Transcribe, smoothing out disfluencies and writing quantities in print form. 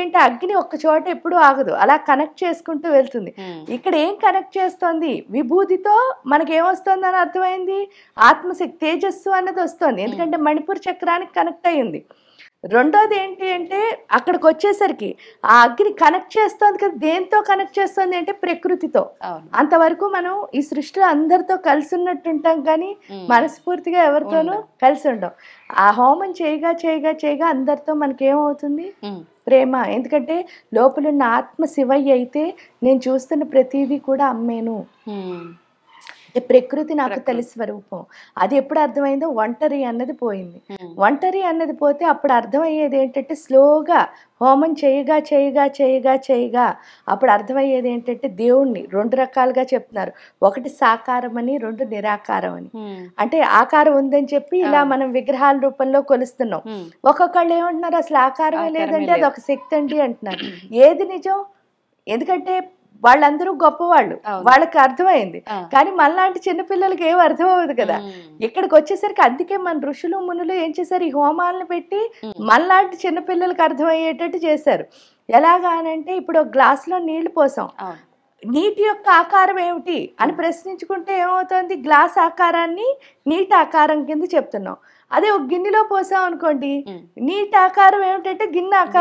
ఏంటి అంటే అగ్ని ఒక్క చోట ఎప్పుడూ ఆగదు, అలా కనెక్ట్ చేసుకుంటూ వెళ్తుంది. ఇక్కడ ఏం కనెక్ట్ చేస్తోంది? విభూతితో మనకేమొస్తుంది అని అర్థమైంది, ఆత్మశక్తి తేజస్సు అన్నది వస్తుంది, ఎందుకంటే మణిపూర్ చక్రానికి కనెక్ట్ అయ్యింది. రెండోది ఏంటి అంటే అక్కడికి వచ్చేసరికి ఆ అగ్ని కనెక్ట్ చేస్తోంది కదా, దేంతో కనెక్ట్ చేస్తుంది అంటే ప్రకృతితో. అంతవరకు మనం ఈ సృష్టిలో అందరితో కలిసి ఉన్నట్టు ఉంటాం, కానీ మనస్ఫూర్తిగా ఎవరితోనూ కలిసి ఉండం. ఆ హోమం చేయగా చేయగా చేయగా అందరితో మనకేమవుతుంది, ప్రేమ. ఎందుకంటే లోపలున్న ఆత్మ శివయ్య అయితే నేను చూస్తున్న ప్రతిదీ కూడా అమ్మేను, ప్రకృతి నాకు తల్లి స్వరూపం. అది ఎప్పుడు అర్థమైందో ఒంటరి అన్నది పోయింది. ఒంటరి అన్నది పోతే అప్పుడు అర్థమయ్యేది ఏంటంటే స్లోగా హోమం చేయగా చేయగా చేయగా చేయగా అప్పుడు అర్థమయ్యేది ఏంటంటే దేవుణ్ణి రెండు రకాలుగా చెప్తున్నారు. ఒకటి సాకారం అని, రెండు నిరాకారం అని. అంటే ఆకారం ఉందని చెప్పి ఇలా మనం విగ్రహాల రూపంలో కొలుస్తున్నాం. ఒక్కొక్కళ్ళు ఏమంటున్నారు, అసలు ఆకారమే లేదంటే అది ఒక శక్తి అండి అంటున్నారు. ఏది నిజం? ఎందుకంటే వాళ్ళందరూ గొప్పవాళ్ళు, వాళ్ళకి అర్థమైంది, కానీ మనలాంటి చిన్నపిల్లలకి ఏం అర్థం అవ్వదు కదా. ఇక్కడికి వచ్చేసరికి అందుకే మన ఋషులు మునులు ఏం చేశారు, ఈ హోమాలను పెట్టి మనలాంటి చిన్నపిల్లలకి అర్థమయ్యేటట్టు చేశారు. ఎలాగా అనంటే ఇప్పుడు ఒక గ్లాసులో నీళ్లు పోసాం, నీటి యొక్క ఆకారం ఏమిటి అని ప్రశ్నించుకుంటే ఏమవుతుంది, గ్లాస్ ఆకారాన్ని నీటి ఆకారం కింద చెప్తున్నాం. అదే ఒక గిన్నెలో పోసాం అనుకోండి, నీటి ఆకారం ఏమిటంటే గిన్నె ఆకారం.